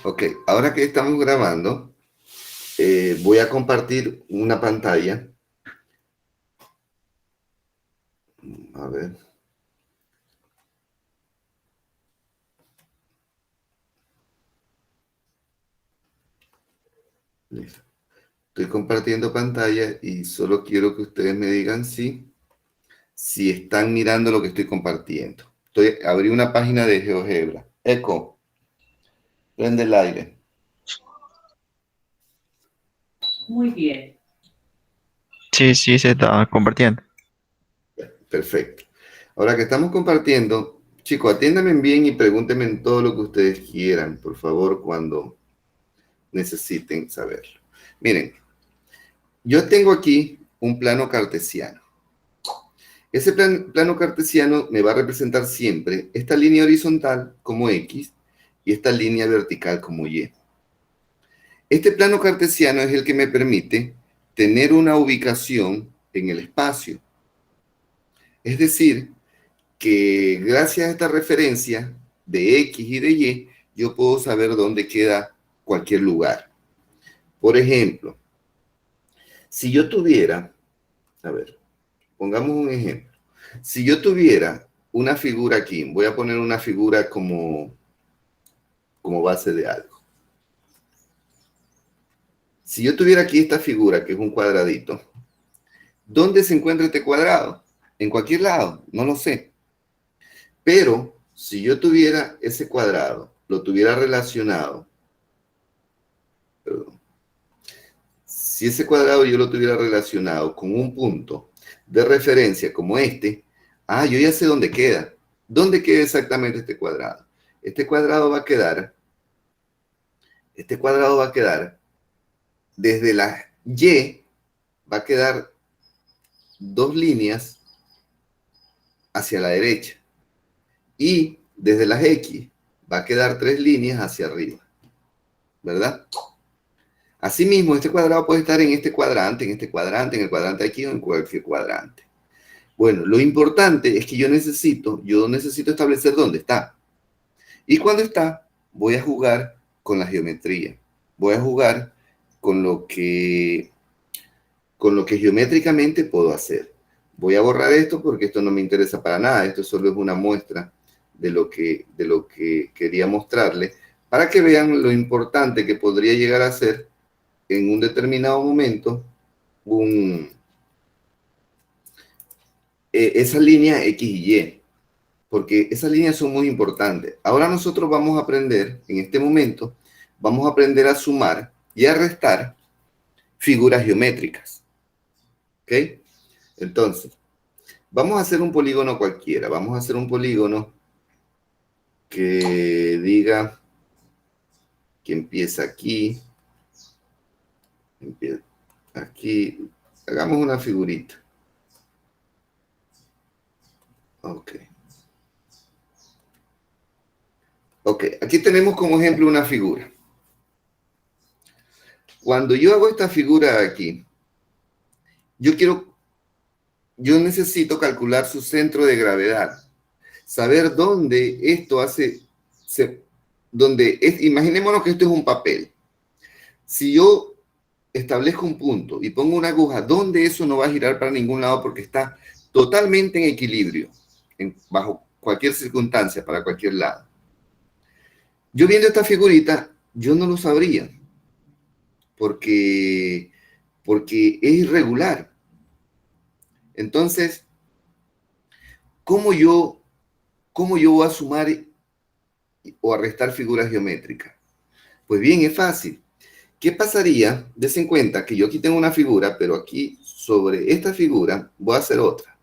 Ok, ahora que estamos grabando, voy a compartir una pantalla. A ver. Listo. Estoy compartiendo pantalla y solo quiero que ustedes me digan si están mirando lo que estoy compartiendo. Abrí una página de GeoGebra. Eco, prende el aire. Muy bien. Sí, sí, se está compartiendo. Perfecto. Ahora que estamos compartiendo, chicos, atiéndanme bien y pregúntenme en todo lo que ustedes quieran, por favor, cuando necesiten saberlo. Miren, yo tengo aquí un plano cartesiano. Ese plano cartesiano me va a representar siempre esta línea horizontal como X y esta línea vertical como Y. Este plano cartesiano es el que me permite tener una ubicación en el espacio. Es decir, que gracias a esta referencia de X y de Y, yo puedo saber dónde queda cualquier lugar. Por ejemplo, si yo tuviera, a ver, pongamos un ejemplo. Si yo tuviera una figura aquí, voy a poner una figura como base de algo. Si yo tuviera aquí esta figura, que es un cuadradito, ¿dónde se encuentra este cuadrado? En cualquier lado, no lo sé. Pero si yo tuviera ese cuadrado, lo tuviera relacionado, perdón, si ese cuadrado yo lo tuviera relacionado con un punto de referencia como este, yo ya sé dónde queda. ¿Dónde queda exactamente este cuadrado? Este cuadrado va a quedar, este cuadrado va a quedar desde la Y, va a quedar dos líneas hacia la derecha y desde las X va a quedar tres líneas hacia arriba, ¿verdad? Asimismo, este cuadrado puede estar en este cuadrante, en este cuadrante, en el cuadrante aquí o en cualquier cuadrante. Bueno, lo importante es que yo necesito establecer dónde está. Y cuando está, voy a jugar con la geometría. Voy a jugar con con lo que geométricamente puedo hacer. Voy a borrar esto porque esto no me interesa para nada. Esto solo es una muestra de lo que quería mostrarles para que vean lo importante que podría llegar a ser en un determinado momento esa línea X y Y, porque esas líneas son muy importantes. Ahora nosotros vamos a aprender, en este momento, vamos a aprender a sumar y a restar figuras geométricas. ¿Ok? Entonces, vamos a hacer un polígono cualquiera. Vamos a hacer un polígono que diga que empieza aquí, empieza aquí. Hagamos una figurita. Ok. Ok, aquí tenemos como ejemplo una figura. Cuando yo hago esta figura aquí, yo necesito calcular su centro de gravedad, saber dónde esto hace, imaginémonos que esto es un papel. Si yo establezco un punto y pongo una aguja, ¿dónde eso no va a girar para ningún lado porque está totalmente en equilibrio, bajo cualquier circunstancia, para cualquier lado? Yo viendo esta figurita, yo no lo sabría, porque, porque es irregular. Entonces, ¿cómo yo, cómo yo voy a sumar o a restar figuras geométricas? Pues bien, es fácil. ¿Qué pasaría? Des en cuenta que yo aquí tengo una figura, pero aquí sobre esta figura voy a hacer otra.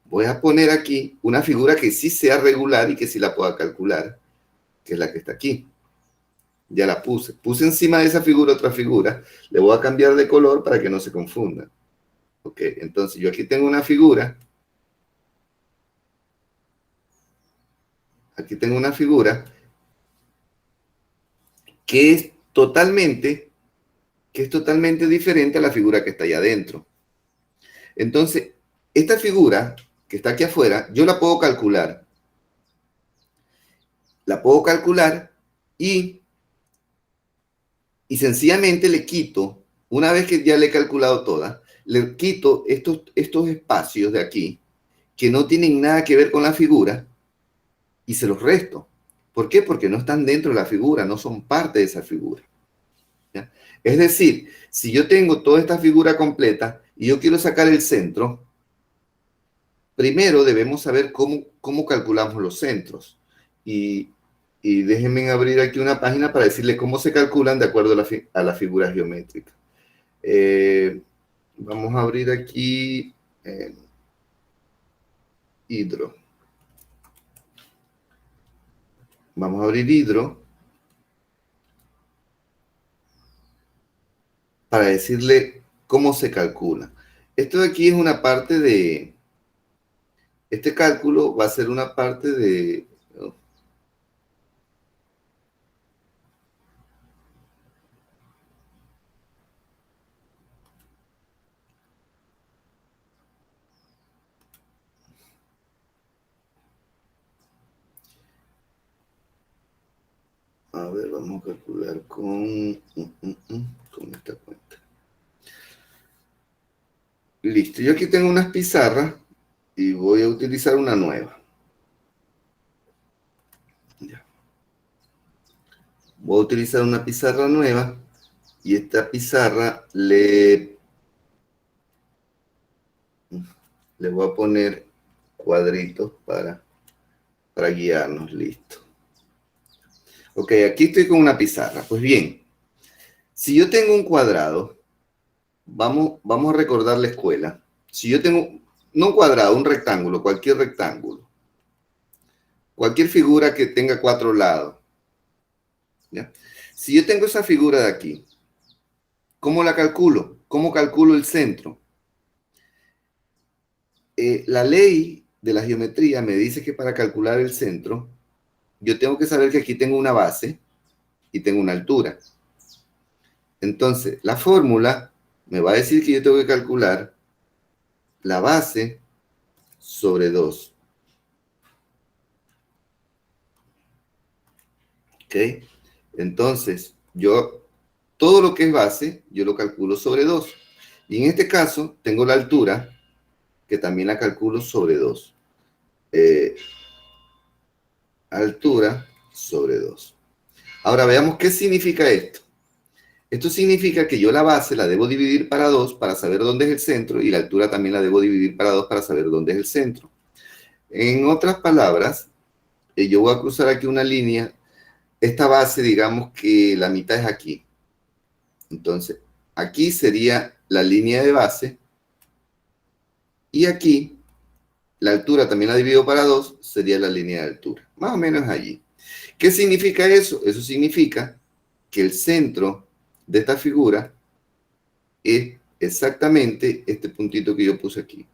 Voy a poner aquí una figura que sí sea regular y que sí la pueda calcular, que es la que está aquí. Ya la puse. Puse encima de esa figura otra figura. Le voy a cambiar de color para que no se confunda. Ok, entonces yo aquí tengo una figura. Aquí tengo una figura que es totalmente diferente a la figura que está allá adentro. Entonces, esta figura que está aquí afuera, yo la puedo calcular y y sencillamente le quito, una vez que ya le he calculado todas, le quito estos espacios de aquí que no tienen nada que ver con la figura y se los resto. ¿Por qué? Porque no están dentro de la figura, no son parte de esa figura. ¿Ya? Es decir, si yo tengo toda esta figura completa y yo quiero sacar el centro, primero debemos saber cómo calculamos los centros. Y déjenme abrir aquí una página para decirle cómo se calculan de acuerdo a la figura geométrica. Vamos a abrir aquí Hidro. Vamos a abrir Hidro para decirle cómo se calcula. Esto de aquí es una parte de... Este cálculo va a ser una parte de... A ver, vamos a calcular con esta cuenta. Listo, yo aquí tengo unas pizarras y voy a utilizar una nueva. Ya. Voy a utilizar una pizarra nueva y esta pizarra le voy a poner cuadritos para guiarnos. Listo. Ok, aquí estoy con una pizarra. Pues bien, si yo tengo un cuadrado, vamos a recordar la escuela. Si yo tengo, no un cuadrado, un rectángulo, cualquier figura que tenga 4 lados. ¿Ya? Si yo tengo esa figura de aquí, ¿cómo la calculo? ¿Cómo calculo el centro? La ley de la geometría me dice que para calcular el centro, yo tengo que saber que aquí tengo una base y tengo una altura. Entonces, la fórmula me va a decir que yo tengo que calcular la base sobre 2. ¿Ok? Entonces, todo lo que es base, yo lo calculo sobre 2. Y en este caso, tengo la altura, que también la calculo sobre 2. Altura sobre 2. Ahora veamos qué significa esto. Esto significa que yo la base la debo dividir para 2 para saber dónde es el centro y la altura también la debo dividir para 2 para saber dónde es el centro. En otras palabras, yo voy a cruzar aquí una línea. Esta base, digamos que la mitad es aquí. Entonces, aquí sería la línea de base y aquí la altura también la divido para 2, sería la línea de altura. Más o menos allí. ¿Qué significa eso? Eso significa que el centro de esta figura es exactamente este puntito que yo puse aquí.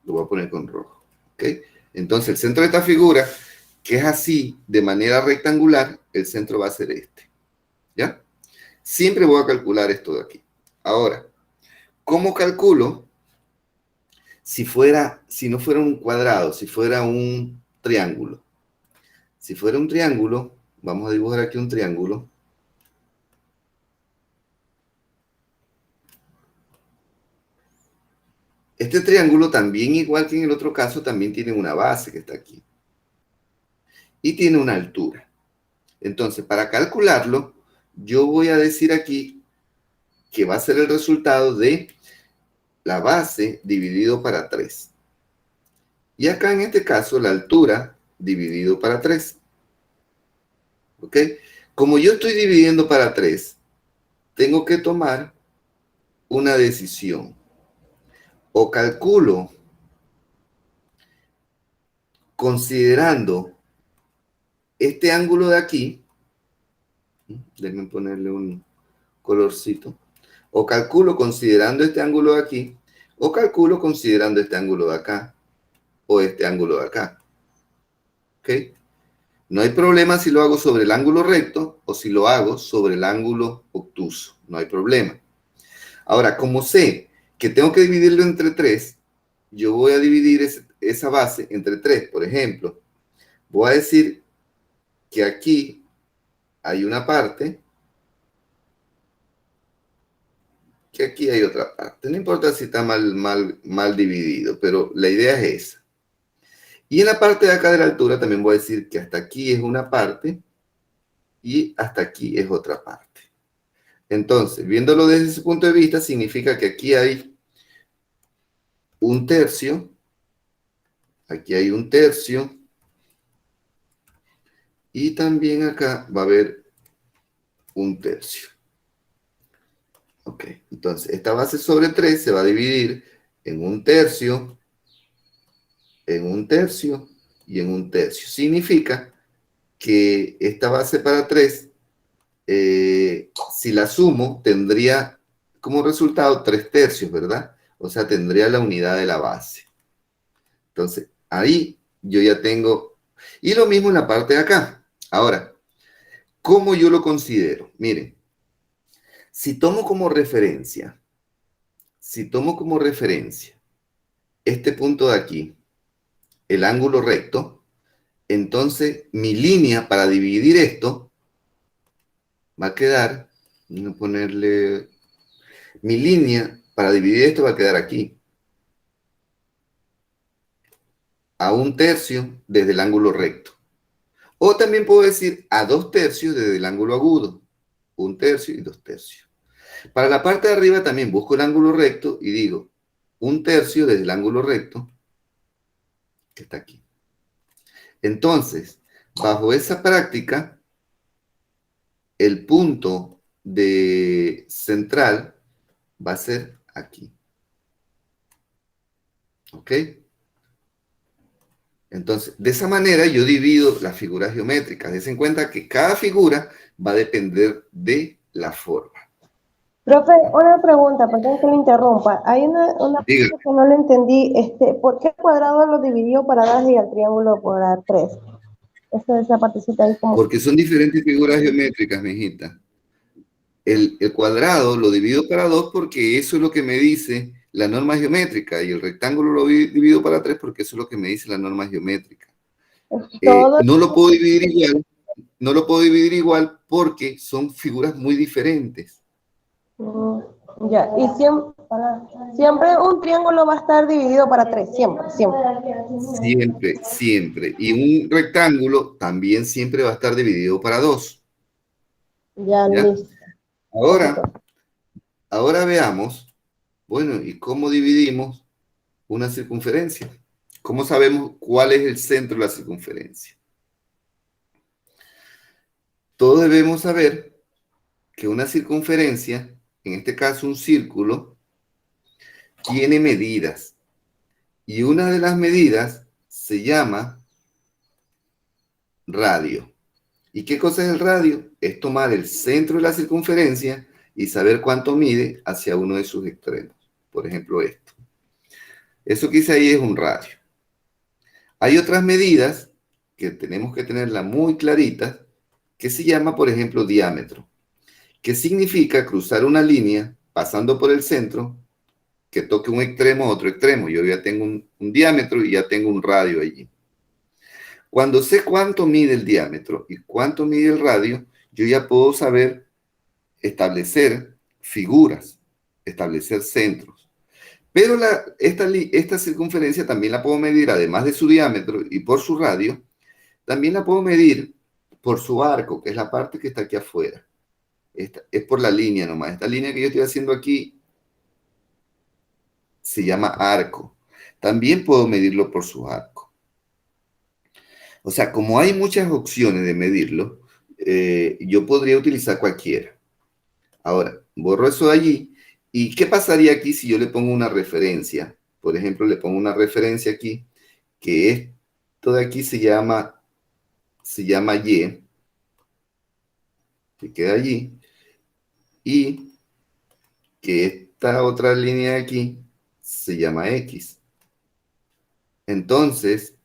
Lo voy a poner con rojo. ¿Ok? Entonces, el centro de esta figura, que es así, de manera rectangular, el centro va a ser este. ¿Ya? Siempre voy a calcular esto de aquí. Ahora, ¿cómo calculo si no fuera un cuadrado, si fuera un triángulo? Si fuera un triángulo, vamos a dibujar aquí un triángulo. Este triángulo también, igual que en el otro caso, también tiene una base que está aquí. Y tiene una altura. Entonces, para calcularlo, yo voy a decir aquí que va a ser el resultado de la base dividido para 3. Y acá en este caso, la altura dividido para 3. ¿Ok? Como yo estoy dividiendo para 3, tengo que tomar una decisión. O calculo considerando este ángulo de aquí, déjenme ponerle un colorcito, o calculo considerando este ángulo de aquí, o calculo considerando este ángulo de acá, o este ángulo de acá. ¿Ok? No hay problema si lo hago sobre el ángulo recto o si lo hago sobre el ángulo obtuso. No hay problema. Ahora, como sé que tengo que dividirlo entre 3, yo voy a dividir esa base entre 3. Por ejemplo, voy a decir que aquí hay una parte que aquí hay otra parte. No importa si está mal dividido, pero la idea es esa. Y en la parte de acá de la altura también voy a decir que hasta aquí es una parte y hasta aquí es otra parte. Entonces, viéndolo desde ese punto de vista, significa que aquí hay un tercio, aquí hay un tercio, y también acá va a haber un tercio. Ok, entonces esta base sobre 3 se va a dividir en un tercio, en un tercio y en un tercio. Significa que esta base para 3, si la sumo, tendría como resultado 3 tercios, ¿verdad? O sea, tendría la unidad de la base. Entonces, ahí yo ya tengo... Y lo mismo en la parte de acá. Ahora, ¿cómo yo lo considero? Miren, si tomo como referencia este punto de aquí, el ángulo recto, entonces mi línea para dividir esto va a quedar, voy a ponerle, mi línea para dividir esto va a quedar aquí, a un tercio desde el ángulo recto. O también puedo decir a 2 tercios desde el ángulo agudo, 1 tercio y 2 tercios. Para la parte de arriba también busco el ángulo recto y digo 1 tercio desde el ángulo recto, que está aquí. Entonces, bajo esa práctica, el punto de central va a ser aquí. ¿Ok? Entonces, de esa manera yo divido las figuras geométricas. Des en cuenta que cada figura va a depender de la forma. Profe, una pregunta, perdón que lo interrumpa. Hay una parte Diga, que no le entendí. ¿Por qué el cuadrado lo dividió para 2 y el triángulo para 3? Esa partecita ahí como... porque son diferentes figuras geométricas, mijita. El cuadrado lo divido para 2 porque eso es lo que me dice la norma geométrica, y el rectángulo lo divido para 3 porque eso es lo que me dice la norma geométrica. Todo... No lo puedo dividir igual, no lo puedo dividir igual porque son figuras muy diferentes. Ya, y siempre un triángulo va a estar dividido para 3, siempre, siempre. Siempre, siempre. Y un rectángulo también siempre va a estar dividido para 2. Ya, ¿Ya? listo. Ahora veamos, bueno, ¿y cómo dividimos una circunferencia? ¿Cómo sabemos cuál es el centro de la circunferencia? Todos debemos saber que una circunferencia, en este caso un círculo, tiene medidas. Y una de las medidas se llama radio. ¿Y qué cosa es el radio? Es tomar el centro de la circunferencia y saber cuánto mide hacia uno de sus extremos. Por ejemplo, esto. Eso que hice ahí es un radio. Hay otras medidas que tenemos que tenerla muy claritas, que se llama, por ejemplo, diámetro, que significa cruzar una línea pasando por el centro que toque un extremo a otro extremo. Yo ya tengo un diámetro y ya tengo un radio allí. Cuando sé cuánto mide el diámetro y cuánto mide el radio, yo ya puedo saber establecer figuras, establecer centros. Pero esta circunferencia también la puedo medir, además de su diámetro y por su radio, también la puedo medir por su arco, que es la parte que está aquí afuera. Esta, es por la línea nomás. Esta línea que yo estoy haciendo aquí se llama arco. También puedo medirlo por su arco. O sea, como hay muchas opciones de medirlo, yo podría utilizar cualquiera. Ahora, borro eso de allí. ¿Y qué pasaría aquí si yo le pongo una referencia? Por ejemplo, le pongo una referencia aquí, que esto de aquí se llama Y, que queda allí, y que esta otra línea de aquí se llama X. Entonces,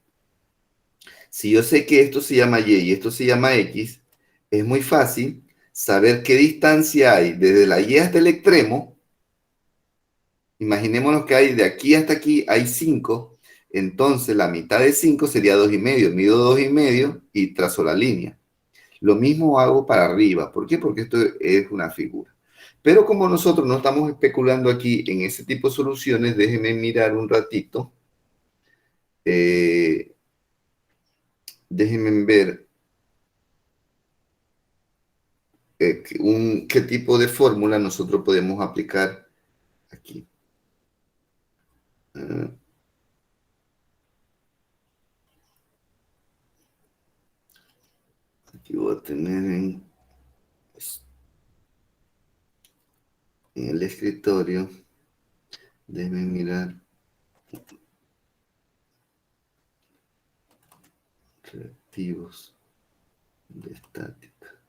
si yo sé que esto se llama Y esto se llama X, es muy fácil saber qué distancia hay desde la Y hasta el extremo. Imaginémonos que hay de aquí hasta aquí hay 5, entonces la mitad de 5 sería 2,5. Mido 2,5 y trazo la línea. Lo mismo hago para arriba. ¿Por qué? Porque esto es una figura. Pero como nosotros no estamos especulando aquí en ese tipo de soluciones, déjenme mirar un ratito. Eh, Déjenme ver qué tipo de fórmula nosotros podemos aplicar aquí. Ah, aquí voy a tener en el escritorio. Déjenme mirar. Reactivos de estática.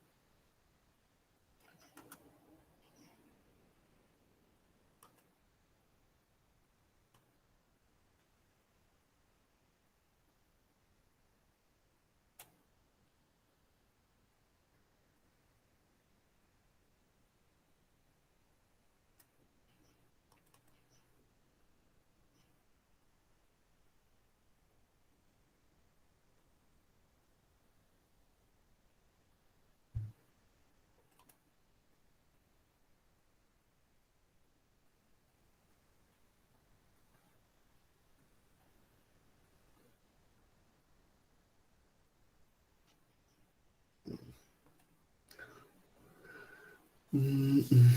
Mm, mm.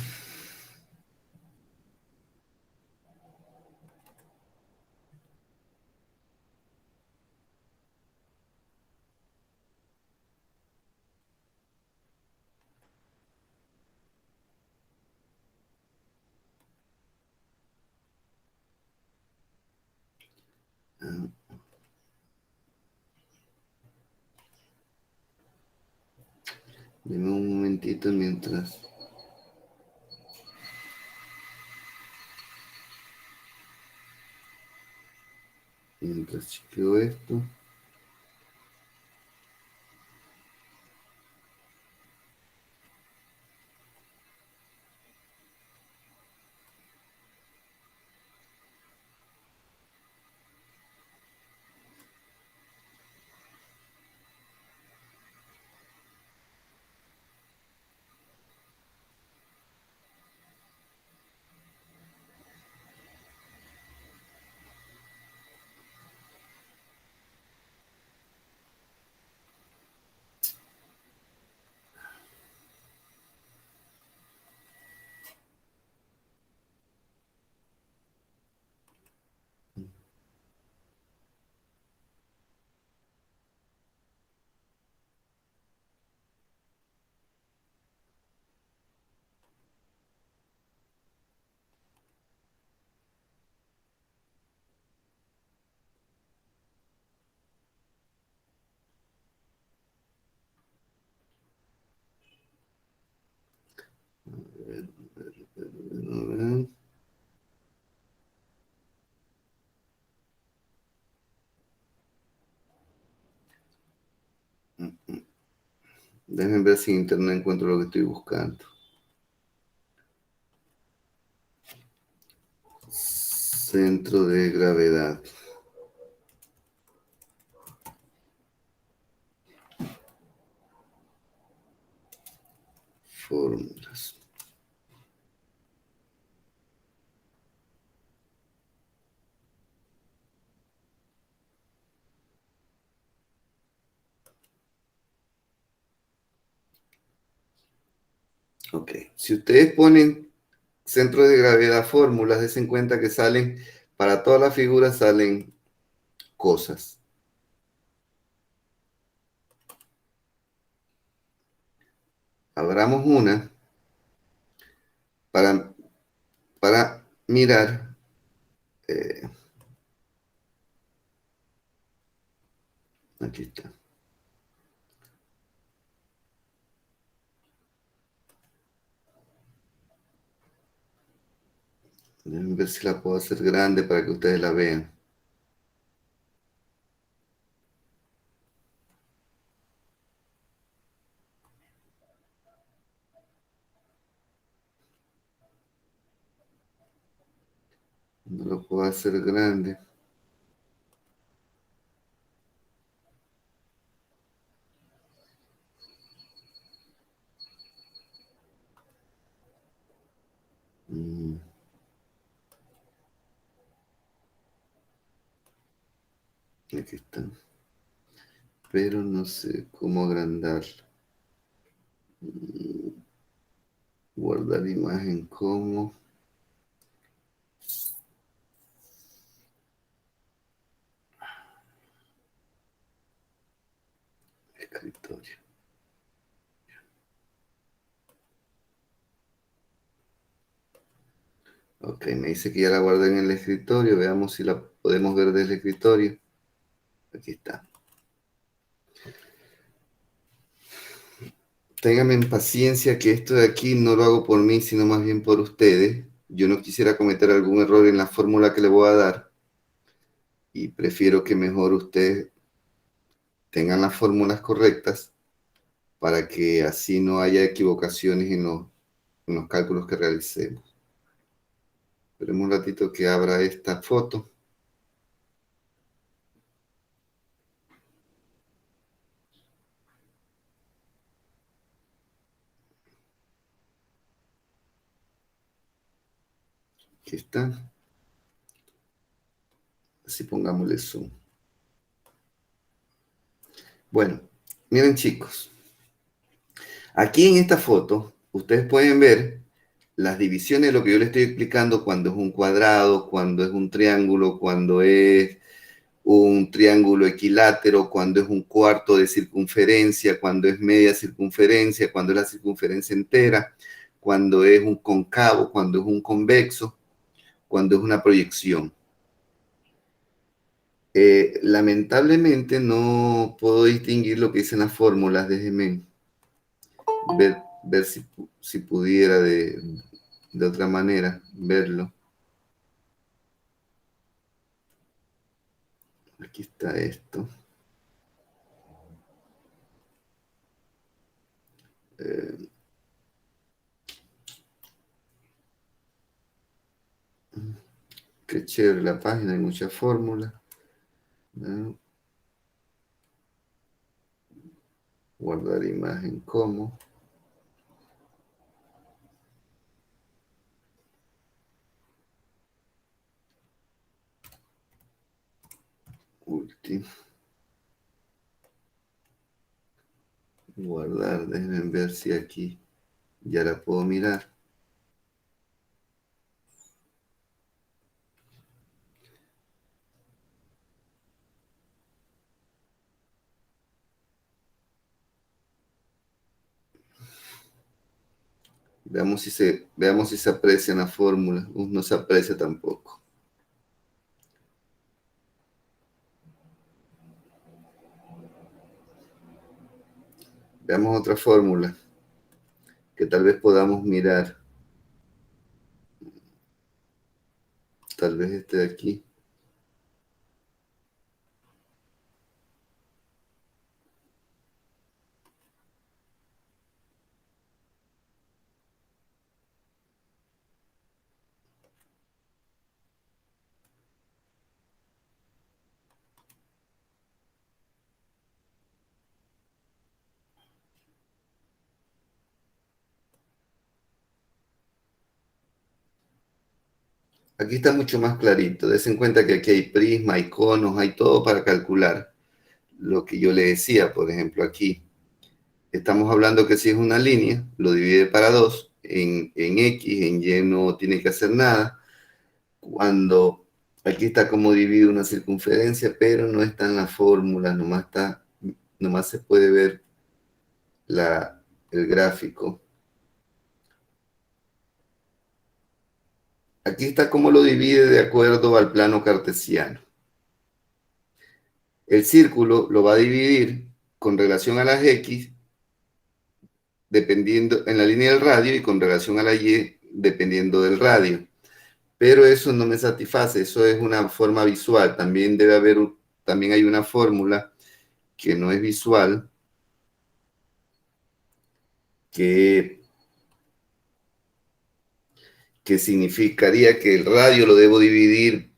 Ah, deme un momentito mientras chequeo esto. A ver. Déjenme ver si en internet encuentro lo que estoy buscando. Centro de gravedad. Fórmulas. Ok. Si ustedes ponen centro de gravedad fórmulas, den cuenta que salen, para todas las figuras salen cosas. Abramos una para, para mirar. Aquí está. Déjenme ver si la puedo hacer grande para que ustedes la vean. No lo puedo hacer grande. Aquí está. Pero no sé cómo agrandarla. Guardar imagen como escritorio. Ok, me dice que ya la guardé en el escritorio. Veamos si la podemos ver desde el escritorio. Aquí está. Ténganme paciencia que esto de aquí no lo hago por mí, sino más bien por ustedes. Yo no quisiera cometer algún error en la fórmula que le voy a dar y prefiero que mejor ustedes tengan las fórmulas correctas para que así no haya equivocaciones en los cálculos que realicemos. Esperemos un ratito que abra esta foto. Aquí está. Así pongámosle zoom. Bueno, miren chicos. Aquí en esta foto, ustedes pueden ver las divisiones de lo que yo les estoy explicando cuando es un cuadrado, cuando es un triángulo, cuando es un triángulo equilátero, cuando es un cuarto de circunferencia, cuando es media circunferencia, cuando es la circunferencia entera, cuando es un cóncavo, cuando es un convexo, cuando es una proyección. Lamentablemente no puedo distinguir lo que dicen las fórmulas, déjenme ver si pudiera de otra manera verlo. Aquí está esto. Qué chévere la página, hay muchas fórmulas. ¿No? Guardar imagen como. Último. Guardar, déjenme ver si aquí ya la puedo mirar. Veamos si se aprecia la fórmula. No se aprecia tampoco. Veamos otra fórmula que tal vez podamos mirar. Tal vez este de aquí. Aquí está mucho más clarito. Des en cuenta que aquí hay prisma, hay conos, hay todo para calcular. Lo que yo le decía, por ejemplo, aquí. Estamos hablando que si es una línea, lo divide para dos. En X, en Y no tiene que hacer nada. Cuando aquí está como divide una circunferencia, pero no está en la fórmula, nomás se puede ver el gráfico. Aquí está cómo lo divide de acuerdo al plano cartesiano. El círculo lo va a dividir con relación a las X, dependiendo en la línea del radio, y con relación a la Y, dependiendo del radio. Pero eso no me satisface, eso es una forma visual. También hay una fórmula que no es visual, que significaría que el radio lo debo dividir,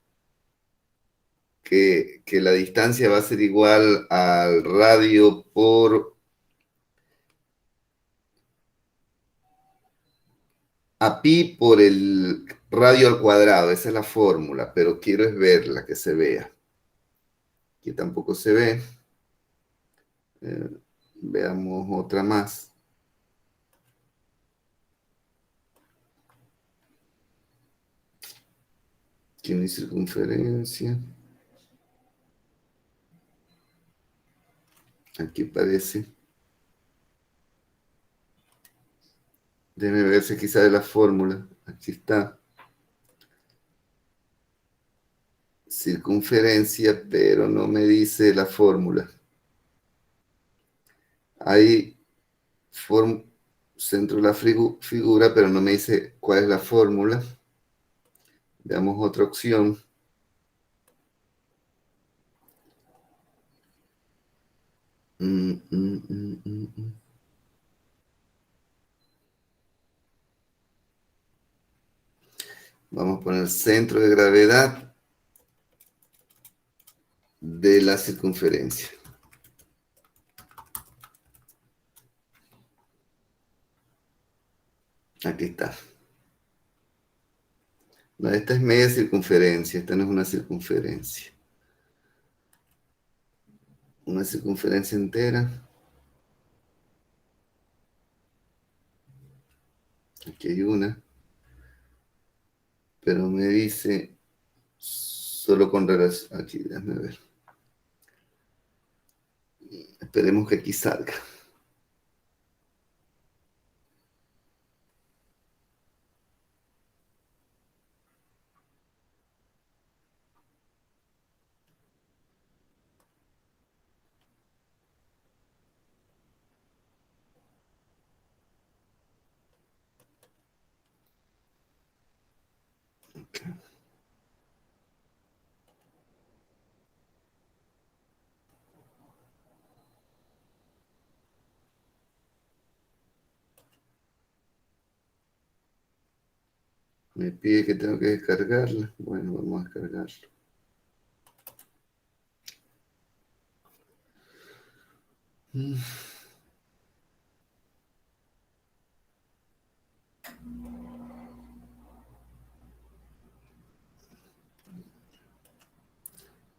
que la distancia va a ser igual al radio por a pi por el radio al cuadrado. Esa es la fórmula, pero quiero es verla, que se vea. Aquí tampoco se ve. Veamos otra más. Tiene circunferencia. Aquí parece. Déjeme ver si aquí sale la fórmula. Aquí está. Circunferencia, pero no me dice la fórmula. Hay centro de la figura, pero no me dice cuál es la fórmula. Veamos otra opción. Vamos a poner centro de gravedad de la circunferencia. Aquí está. No, esta es media circunferencia, esta no es una circunferencia. Una circunferencia entera. Aquí hay una. Pero me dice solo con relación. Aquí, déjame ver. Esperemos que aquí salga. Okay. Me pide que tengo que descargarla. Bueno, vamos a descargarlo.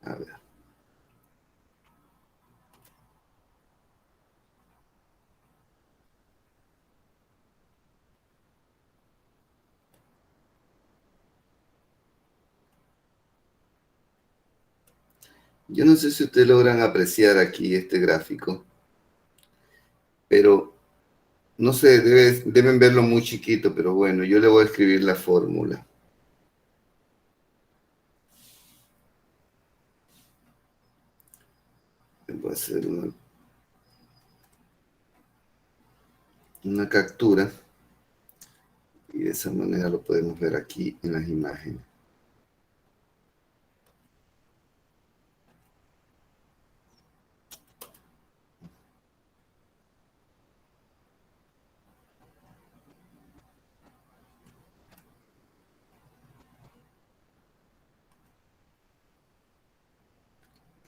A ver. Yo no sé si ustedes logran apreciar aquí este gráfico, pero no sé, deben verlo muy chiquito, pero bueno, yo le voy a escribir la fórmula. Voy a hacer una captura y de esa manera lo podemos ver aquí en las imágenes.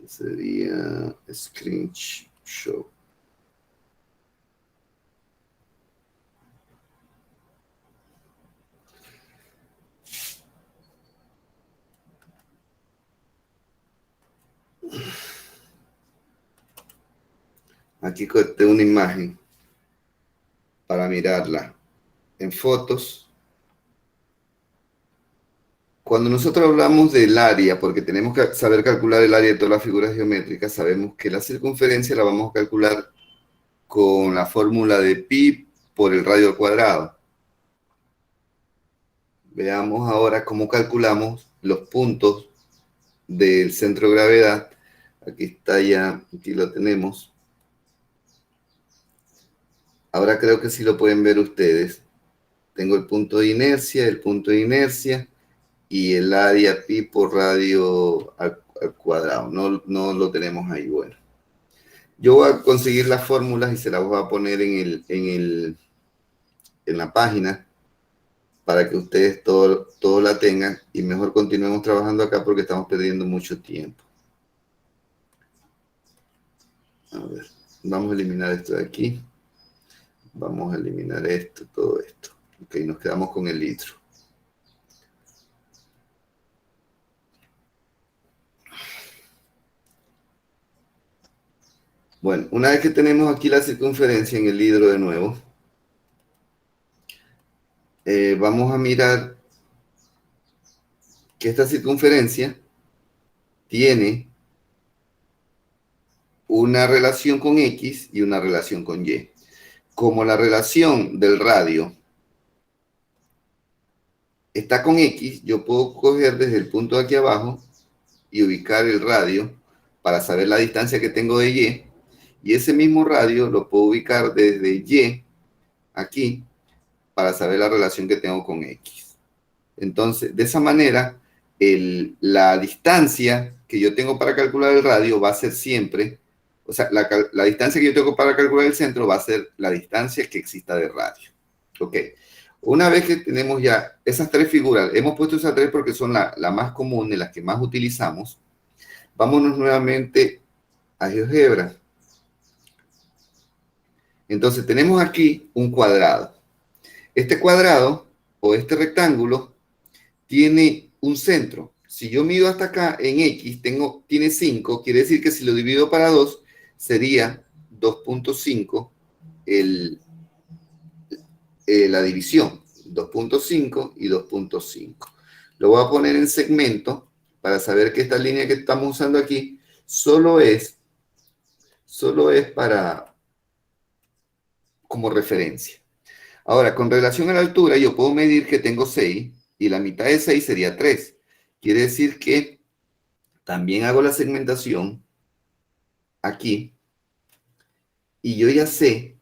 Sería screenshot. Aquí corté una imagen para mirarla en fotos. Cuando nosotros hablamos del área, porque tenemos que saber calcular el área de todas las figuras geométricas, sabemos que la circunferencia la vamos a calcular con la fórmula de pi por el radio al cuadrado. Veamos ahora cómo calculamos los puntos del centro de gravedad. Aquí está ya, aquí lo tenemos. Ahora creo que sí lo pueden ver ustedes. Tengo el punto de inercia y el área pi por radio al cuadrado. No lo tenemos ahí, bueno. Yo voy a conseguir las fórmulas y se las voy a poner en la página para que ustedes todo la tengan y mejor continuemos trabajando acá porque estamos perdiendo mucho tiempo. A ver, vamos a eliminar esto de aquí. Vamos a eliminar esto, todo esto. Ok, nos quedamos con el litro. Bueno, una vez que tenemos aquí la circunferencia en el hidro de nuevo, vamos a mirar que esta circunferencia tiene una relación con X y una relación con Y. Como la relación del radio está con X, yo puedo coger desde el punto de aquí abajo y ubicar el radio para saber la distancia que tengo de Y, y ese mismo radio lo puedo ubicar desde Y aquí para saber la relación que tengo con X. Entonces, de esa manera, la distancia que yo tengo para calcular el radio va a ser siempre, o sea, la distancia que yo tengo para calcular el centro va a ser la distancia que exista de radio. Ok. Una vez que tenemos ya esas tres figuras, hemos puesto esas tres porque son la más común, las que más utilizamos, vámonos nuevamente a GeoGebra. Entonces tenemos aquí un cuadrado. Este cuadrado o este rectángulo tiene un centro. Si yo mido hasta acá en X, tiene 5, quiere decir que si lo divido para 2, sería 2.5 la división. 2.5 y 2.5. Lo voy a poner en segmento para saber que esta línea que estamos usando aquí solo es para como referencia. Ahora, con relación a la altura, yo puedo medir que tengo 6 y la mitad de 6 sería 3. Quiere decir que también hago la segmentación aquí y yo ya sé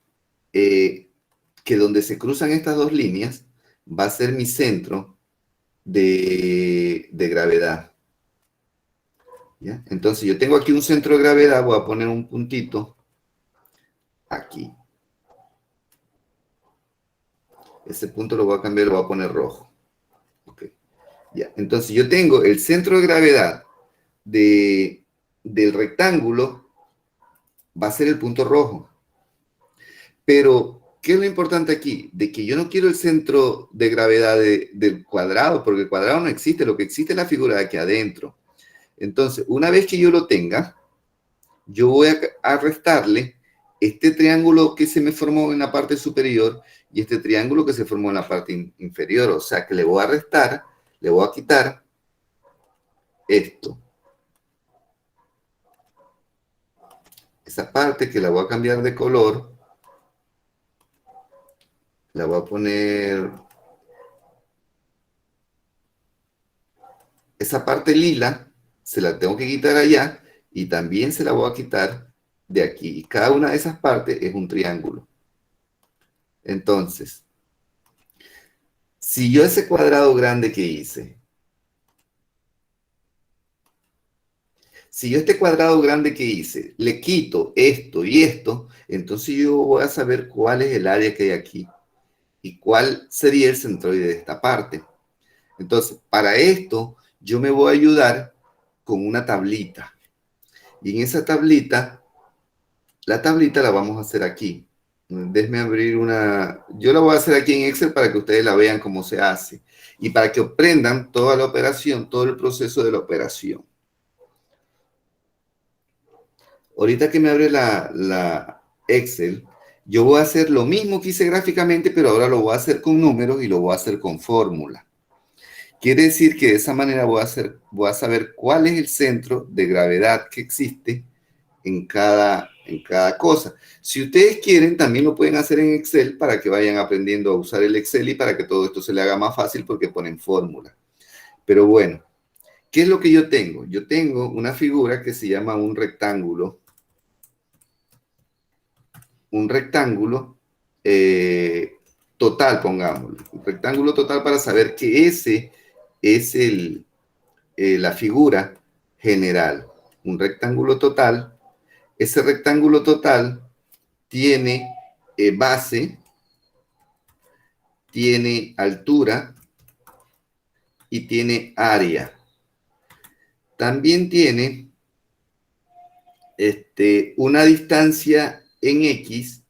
que donde se cruzan estas dos líneas va a ser mi centro de gravedad. ¿Ya? Entonces yo tengo aquí un centro de gravedad, voy a poner un puntito aquí. Ese punto lo voy a cambiar, lo voy a poner rojo. Okay. Ya. Entonces yo tengo el centro de gravedad del rectángulo, va a ser el punto rojo. Pero, ¿qué es lo importante aquí? De que yo no quiero el centro de gravedad del cuadrado, porque el cuadrado no existe, lo que existe es la figura de aquí adentro. Entonces, una vez que yo lo tenga, yo voy a restarle este triángulo que se me formó en la parte superior y este triángulo que se formó en la parte inferior. O sea, que le voy a restar, le voy a quitar esto. Esa parte que la voy a cambiar de color, la voy a poner, esa parte lila, se la tengo que quitar allá y también se la voy a quitar de aquí. Y cada una de esas partes es un triángulo. Entonces, si yo ese cuadrado grande que hice, si yo este cuadrado grande que hice, le quito esto y esto, entonces yo voy a saber cuál es el área que hay aquí y cuál sería el centroide de esta parte. Entonces, para esto, yo me voy a ayudar con una tablita. Y en esa tablita, la tablita la vamos a hacer aquí. Déjenme abrir una... Yo la voy a hacer aquí en Excel para que ustedes la vean cómo se hace. Y para que aprendan toda la operación, todo el proceso de la operación. Ahorita que me abre la Excel, yo voy a hacer lo mismo que hice gráficamente, pero ahora lo voy a hacer con números y lo voy a hacer con fórmula. Quiere decir que de esa manera voy a saber cuál es el centro de gravedad que existe en cada cosa. Si ustedes quieren, también lo pueden hacer en Excel para que vayan aprendiendo a usar el Excel y para que todo esto se le haga más fácil porque ponen fórmula. Pero bueno, ¿qué es lo que yo tengo? Yo tengo una figura que se llama un rectángulo. Un rectángulo total, pongámoslo. Un rectángulo total para saber que ese es la figura general. Un rectángulo total. Ese rectángulo total tiene base, tiene altura y tiene área. También tiene una distancia en X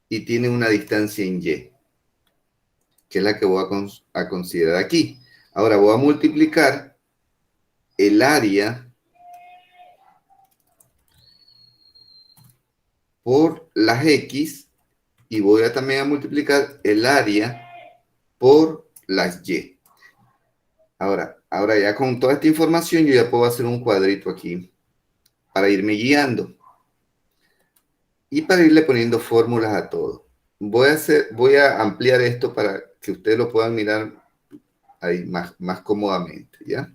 y tiene una distancia en Y, que es la que voy a considerar aquí. Ahora voy a multiplicar el área por las X y voy a también a multiplicar el área por las Y. Ahora ya con toda esta información yo ya puedo hacer un cuadrito aquí para irme guiando y para irle poniendo fórmulas a todo. Voy a ampliar esto para que ustedes lo puedan mirar ahí más cómodamente, ¿ya?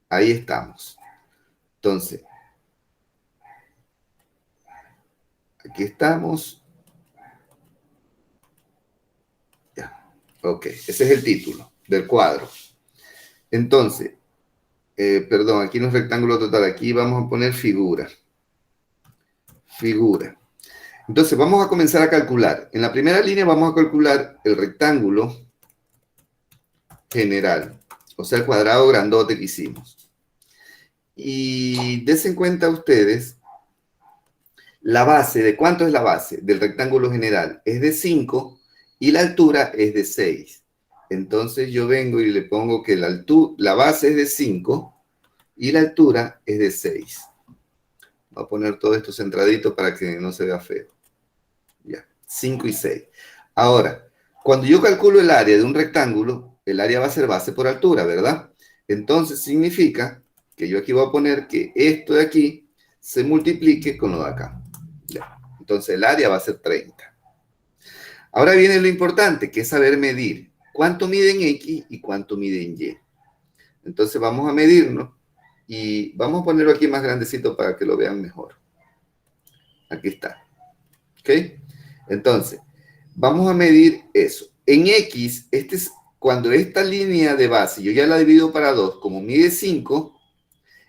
Ahí estamos. Entonces, aquí estamos. Ya. Ok, ese es el título del cuadro. Entonces, perdón, aquí no es rectángulo total, aquí vamos a poner figura. Figura. Entonces, vamos a comenzar a calcular. En la primera línea vamos a calcular el rectángulo general, o sea, el cuadrado grandote que hicimos. Y dense cuenta ustedes, la base, ¿de cuánto es la base del rectángulo general? Es de 5 y la altura es de 6. Entonces yo vengo y le pongo que la base es de 5 y la altura es de 6. Voy a poner todo esto centradito para que no se vea feo. Ya, 5 y 6. Ahora, cuando yo calculo el área de un rectángulo, el área va a ser base por altura, ¿verdad? Entonces significa que yo aquí voy a poner que esto de aquí se multiplique con lo de acá. Ya. Entonces el área va a ser 30. Ahora viene lo importante, que es saber medir cuánto mide en X y cuánto mide en Y. Entonces vamos a medirnos y vamos a ponerlo aquí más grandecito para que lo vean mejor. Aquí está. ¿Ok? Entonces, vamos a medir eso. En X, cuando esta línea de base, yo ya la divido para 2, como mide 5,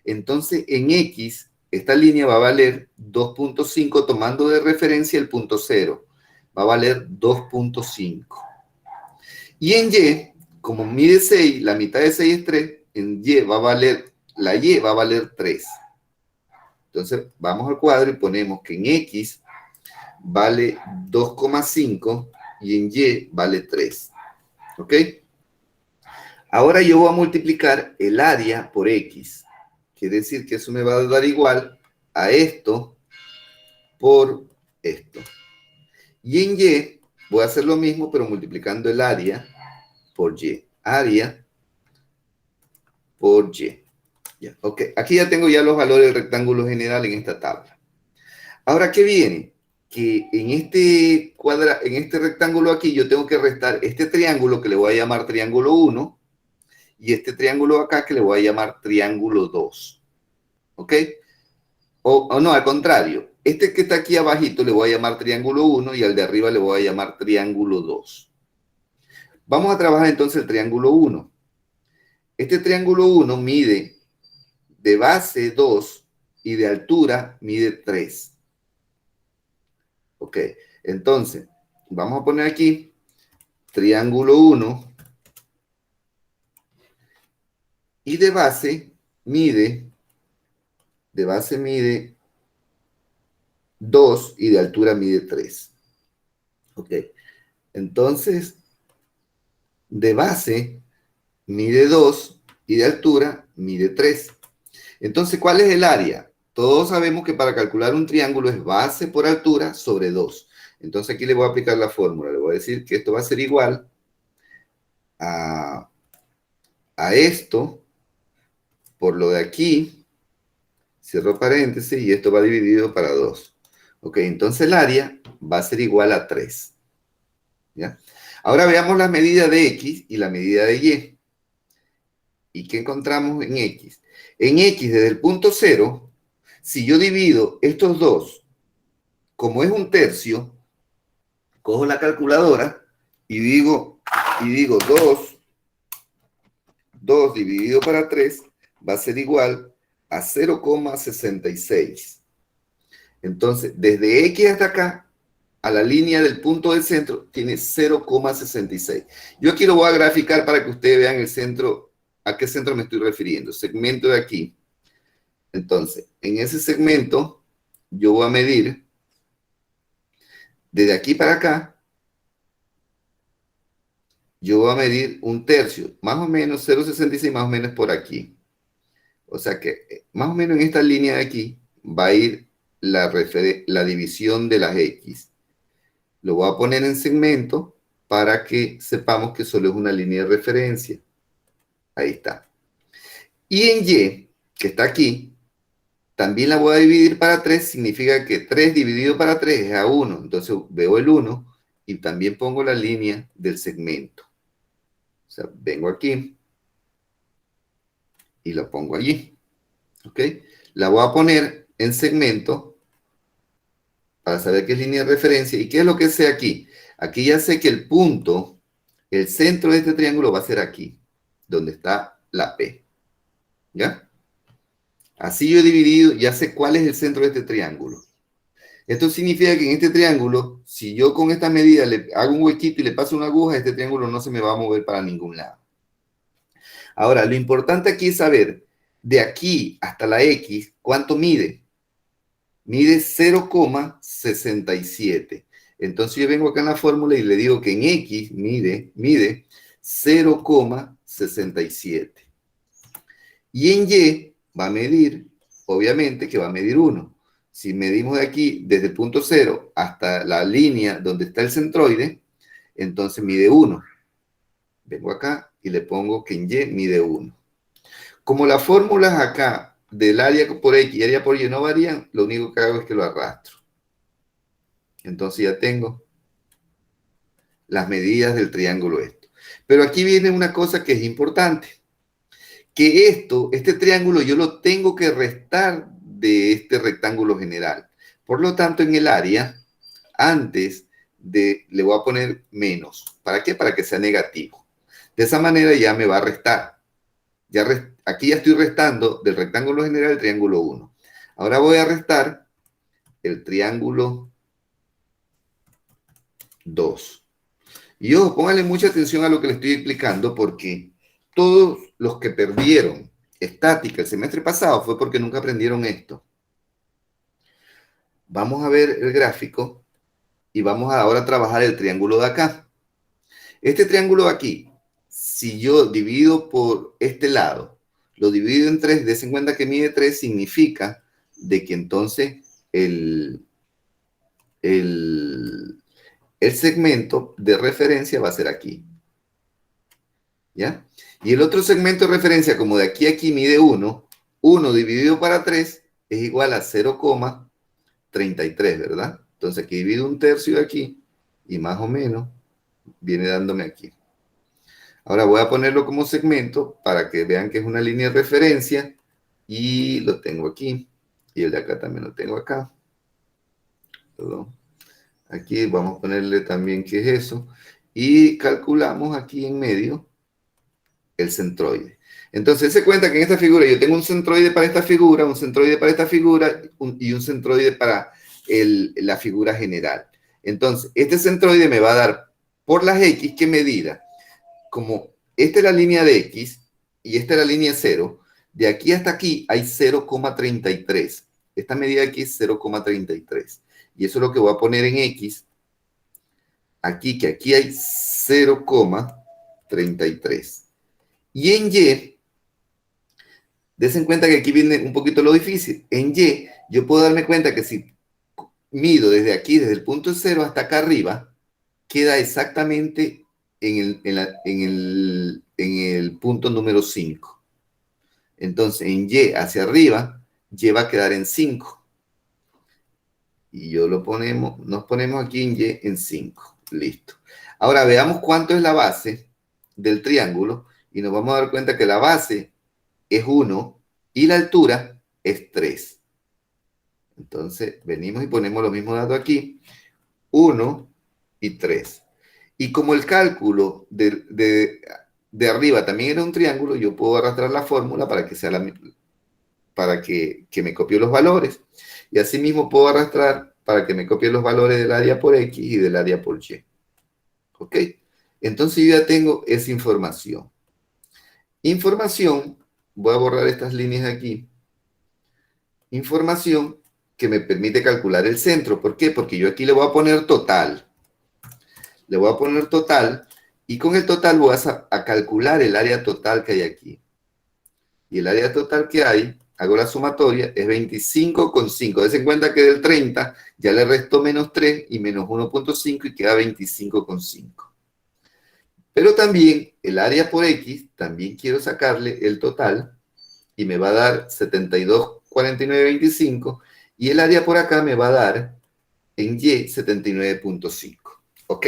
entonces en X, esta línea va a valer 2.5 tomando de referencia el punto 0. Va a valer 2.5. Y en Y, como mide 6, la mitad de 6 es 3, en Y va a valer, la Y va a valer 3. Entonces, vamos al cuadro y ponemos que en X vale 2,5 y en Y vale 3. ¿Ok? Ahora yo voy a multiplicar el área por X. Quiere decir que eso me va a dar igual a esto por esto. Y en Y voy a hacer lo mismo, pero multiplicando el área por Y. Área por Y. Ya, ok, aquí ya tengo ya los valores del rectángulo general en esta tabla. Ahora, ¿qué viene? Que en este rectángulo aquí yo tengo que restar este triángulo que le voy a llamar triángulo 1 y este triángulo acá que le voy a llamar triángulo 2. ¿Ok? O no, al contrario. Este que está aquí abajito le voy a llamar triángulo 1 y al de arriba le voy a llamar triángulo 2. Vamos a trabajar entonces el triángulo 1. Este triángulo 1 mide de base 2 y de altura mide 3. Ok, entonces, vamos a poner aquí triángulo 1 y de base mide 2 y de altura mide 3. Ok, entonces, de base mide 2 y de altura mide 3. Entonces, ¿cuál es el área? Todos sabemos que para calcular un triángulo es base por altura sobre 2. Entonces aquí le voy a aplicar la fórmula. Le voy a decir que esto va a ser igual a esto por lo de aquí. Cierro paréntesis y esto va dividido para 2. Ok, entonces el área va a ser igual a 3. ¿Ya? Ahora veamos la medida de X y la medida de Y. ¿Y qué encontramos en X? En X, desde el punto 0, si yo divido estos dos, como es un tercio, cojo la calculadora y digo 2 dividido para 3 va a ser igual a 0,66. Entonces, desde X hasta acá, a la línea del punto del centro, tiene 0,66. Yo aquí lo voy a graficar para que ustedes vean el centro, a qué centro me estoy refiriendo. Segmento de aquí. Entonces, en ese segmento, yo voy a medir desde aquí para acá, yo voy a medir un tercio, más o menos 0,66, más o menos por aquí. O sea que más o menos en esta línea de aquí va a ir la división de las X. Lo voy a poner en segmento para que sepamos que solo es una línea de referencia. Ahí está. Y en Y, que está aquí, también la voy a dividir para 3, significa que 3 dividido para 3 es a 1. Entonces veo el 1 y también pongo la línea del segmento. O sea, vengo aquí y la pongo allí. ¿Ok? La voy a poner en segmento para saber qué es línea de referencia. ¿Y qué es lo que sé aquí? Aquí ya sé que el punto, el centro de este triángulo va a ser aquí, donde está la P. ¿Ya? Así yo he dividido, ya sé cuál es el centro de este triángulo. Esto significa que en este triángulo, si yo con esta medida le hago un huequito y le paso una aguja, este triángulo no se me va a mover para ningún lado. Ahora, lo importante aquí es saber, de aquí hasta la X, ¿cuánto mide? Mide 0,67. Entonces yo vengo acá en la fórmula y le digo que en X mide 0,67. Y en Y va a medir, obviamente que va a medir 1. Si medimos de aquí, desde el punto 0 hasta la línea donde está el centroide, entonces mide 1. Vengo acá y le pongo que en Y mide 1. Como las fórmulas acá del área por X y área por Y no varían, lo único que hago es que lo arrastro. Entonces ya tengo las medidas del triángulo esto. Pero aquí viene una cosa que es importante. Que este triángulo yo lo tengo que restar de este rectángulo general. Por lo tanto, en el área, antes le voy a poner menos. ¿Para qué? Para que sea negativo. De esa manera ya me va a restar. Aquí ya estoy restando del rectángulo general el triángulo 1. Ahora voy a restar el triángulo 2. Y ojo, pónganle mucha atención a lo que les estoy explicando porque todos los que perdieron estática el semestre pasado fue porque nunca aprendieron esto. Vamos a ver el gráfico y vamos ahora a trabajar el triángulo de acá. Este triángulo de aquí, si yo divido por este lado, lo divido en 3, des en cuenta que mide 3, significa de que entonces el segmento de referencia va a ser aquí. ¿Ya? Y el otro segmento de referencia, como de aquí a aquí mide 1, 1 dividido para 3 es igual a 0,33, ¿verdad? Entonces aquí divido un tercio de aquí y más o menos viene dándome aquí. Ahora voy a ponerlo como segmento para que vean que es una línea de referencia y lo tengo aquí. Y el de acá también lo tengo acá. Perdón. Aquí vamos a ponerle también qué es eso. Y calculamos aquí en medio el centroide. Entonces se cuenta que en esta figura yo tengo un centroide para esta figura, un centroide para esta figura y un centroide para la figura general. Entonces este centroide me va a dar por las X, ¿qué medida? Como esta es la línea de X y esta es la línea 0, de aquí hasta aquí hay 0,33. Esta medida aquí es 0,33. Y eso es lo que voy a poner en X. Aquí, que aquí hay 0,33. Y en Y, des en cuenta que aquí viene un poquito lo difícil. En Y, yo puedo darme cuenta que si mido desde aquí, desde el punto 0 hasta acá arriba, queda exactamente en el punto número 5. Entonces, en Y hacia arriba, Y va a quedar en 5. Y nos ponemos aquí en Y en 5. Listo. Ahora veamos cuánto es la base del triángulo y nos vamos a dar cuenta que la base es 1 y la altura es 3. Entonces, venimos y ponemos los mismos datos aquí. 1 y 3. Y como el cálculo de arriba también era un triángulo, yo puedo arrastrar la fórmula para que sea para que me copie los valores. Y asimismo puedo arrastrar para que me copie los valores del área por X y del área por Y. ¿Ok? Entonces yo ya tengo esa información. Información, voy a borrar estas líneas aquí. Información que me permite calcular el centro. ¿Por qué? Porque yo aquí le voy a poner total. Le voy a poner total y con el total voy a calcular el área total que hay aquí. Y el área total que hay hago la sumatoria, es 25,5. Dense en cuenta que del 30 ya le resto menos 3 y menos 1,5 y queda 25,5. Pero también el área por X, también quiero sacarle el total y me va a dar 72,4925 y el área por acá me va a dar en Y 79,5. Ok.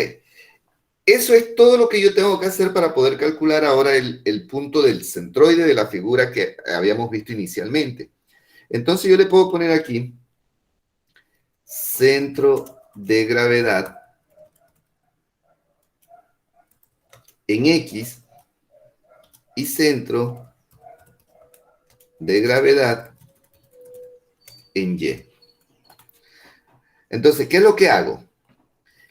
Eso es todo lo que yo tengo que hacer para poder calcular ahora el punto del centroide de la figura que habíamos visto inicialmente. Entonces yo le puedo poner aquí centro de gravedad en X y centro de gravedad en Y. Entonces, ¿qué es lo que hago?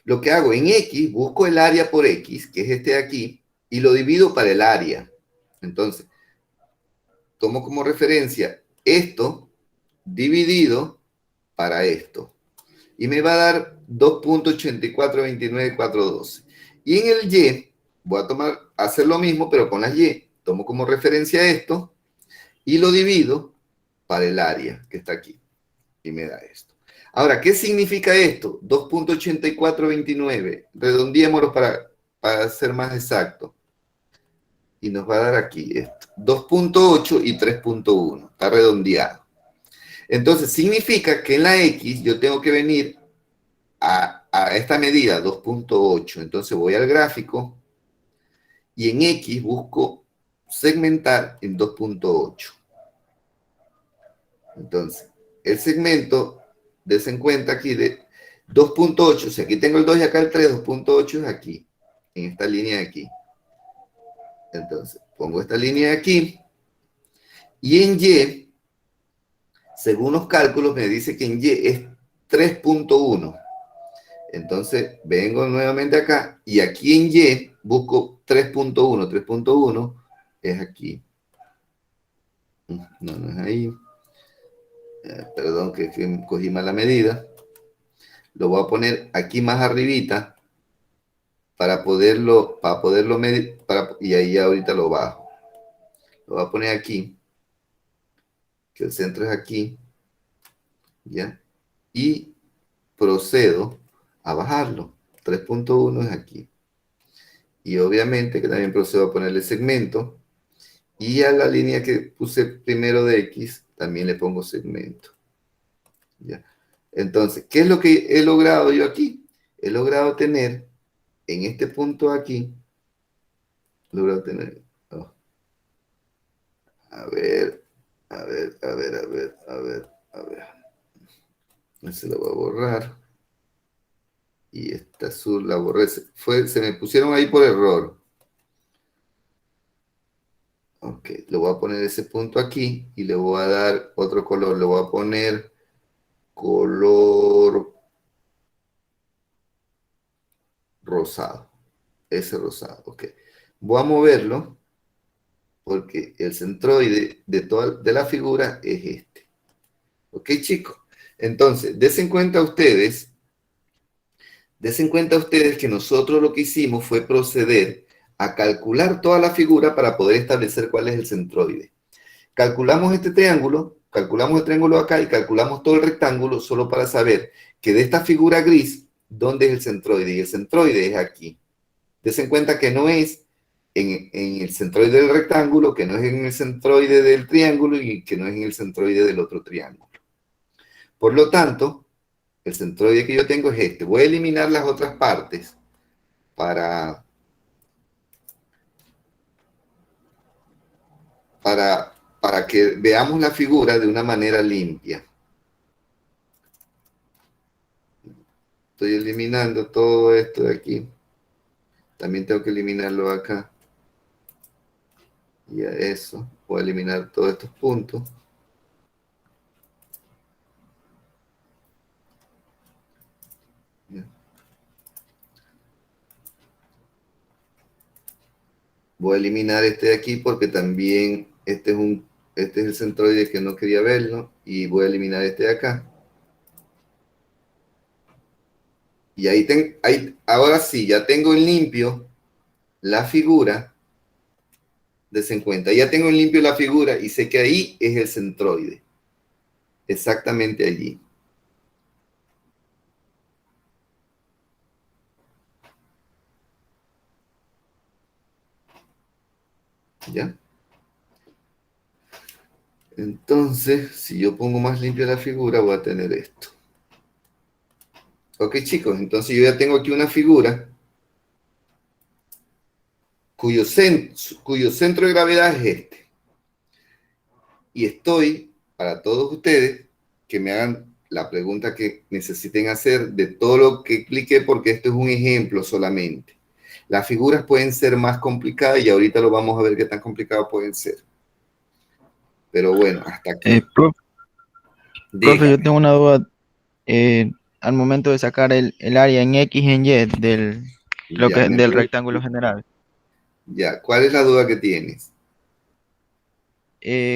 Lo que hago en X, busco el área por X, que es este de aquí, y lo divido para el área. Entonces, tomo como referencia esto dividido para esto. Y me va a dar 2,8429412. Y en el Y, voy a hacer lo mismo, pero con las Y. Tomo como referencia esto y lo divido para el área que está aquí. Y me da esto. Ahora, ¿qué significa esto? 2,8429. Redondeémoslo para ser más exacto. Y nos va a dar aquí esto. 2,8 y 3,1. Está redondeado. Entonces, significa que en la X yo tengo que venir a esta medida, 2,8. Entonces voy al gráfico y en X busco segmentar en 2,8. Entonces, el segmento, des en cuenta aquí de 2,8. Si aquí tengo el 2 y acá el 3, 2,8 es aquí, en esta línea de aquí. Entonces, pongo esta línea de aquí. Y en Y, según los cálculos, me dice que en Y es 3,1. Entonces, vengo nuevamente acá y aquí en Y busco 3,1. 3,1 es aquí. No, no es ahí. Perdón, que cogí mala medida. Lo voy a poner aquí más arribita para poderlo medir, y ahí ahorita lo bajo. Lo voy a poner aquí, que el centro es aquí, ¿ya? Y procedo a bajarlo. 3,1 es aquí. Y obviamente que también procedo a ponerle segmento. Y a la línea que puse primero de X, también le pongo segmento. ¿Ya? Entonces, ¿qué es lo que he logrado yo aquí? He logrado tener en este punto aquí, logrado tener, oh, a ver, a ver, a ver, a ver, a ver, a ver. Se lo voy a borrar. Y esta azul la borré. Se me pusieron ahí por error. Ok, le voy a poner ese punto aquí y le voy a dar otro color. Le voy a poner color rosado. Ese rosado, ok. Voy a moverlo porque el centroide de la figura es este. Ok, chicos. Entonces, desen cuenta ustedes que nosotros lo que hicimos fue proceder a calcular toda la figura para poder establecer cuál es el centroide. Calculamos este triángulo, calculamos el triángulo acá y calculamos todo el rectángulo solo para saber que de esta figura gris, ¿dónde es el centroide? Y el centroide es aquí. Desen cuenta que no es en el centroide del rectángulo, que no es en el centroide del triángulo y que no es en el centroide del otro triángulo. Por lo tanto, el centroide que yo tengo es este. Voy a eliminar las otras partes para que veamos la figura de una manera limpia. Estoy eliminando todo esto de aquí. También tengo que eliminarlo acá. Y a eso. Voy a eliminar todos estos puntos. Voy a eliminar este de aquí porque también este es el centroide que no quería verlo. Y voy a eliminar este de acá. Y ahí ahora sí, ya tengo en limpio la figura Desen cuenta. Ya tengo en limpio la figura y sé que ahí es el centroide. Exactamente allí. ¿Ya? Entonces, si yo pongo más limpia la figura, voy a tener esto. Ok, chicos, entonces yo ya tengo aquí una figura cuyo centro de gravedad es este. Y estoy, para todos ustedes, que me hagan la pregunta que necesiten hacer de todo lo que expliqué, porque esto es un ejemplo solamente. Las figuras pueden ser más complicadas y ahorita lo vamos a ver qué tan complicadas pueden ser. Pero bueno, hasta aquí. Profe, yo Dígame. tengo una duda. Al momento de sacar el área en X y en Y Ya me del pregunto. rectángulo general, Ya, ¿cuál es la duda que tienes?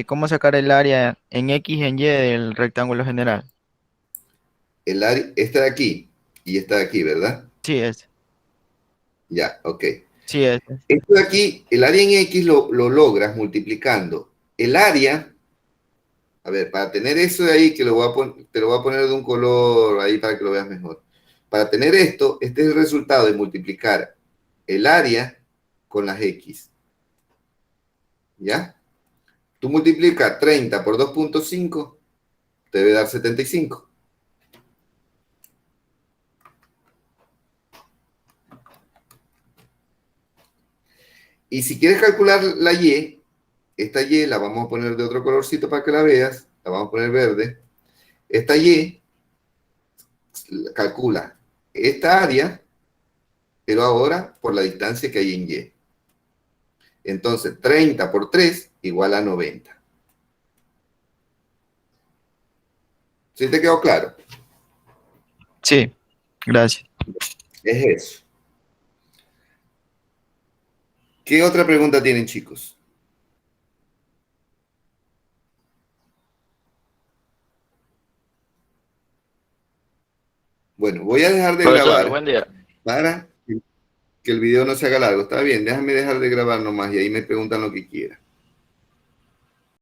¿cómo sacar el área en X y en Y del rectángulo general? El área, esta de aquí y esta de aquí, ¿verdad? Sí, es. Ya, ok. Sí, es. Esto de aquí, el área en X lo logras multiplicando el área. A ver, para tener eso de ahí, que te lo voy a poner de un color ahí para que lo veas mejor. Para tener esto, este es el resultado de multiplicar el área con las X. ¿Ya? Tú multiplicas 30 por 2,5, te debe dar 75. Y si quieres calcular la Y, esta Y la vamos a poner de otro colorcito para que la veas, la vamos a poner verde. Esta Y calcula esta área, pero ahora por la distancia que hay en Y. Entonces, 30 por 3 igual a 90. ¿Sí te quedó claro? Sí, gracias. Es eso. ¿Qué otra pregunta tienen, chicos? Bueno, voy a dejar de Profesor, buen grabar día. para que el video no se haga largo. Está bien, déjame dejar de grabar nomás y ahí me preguntan lo que quieran.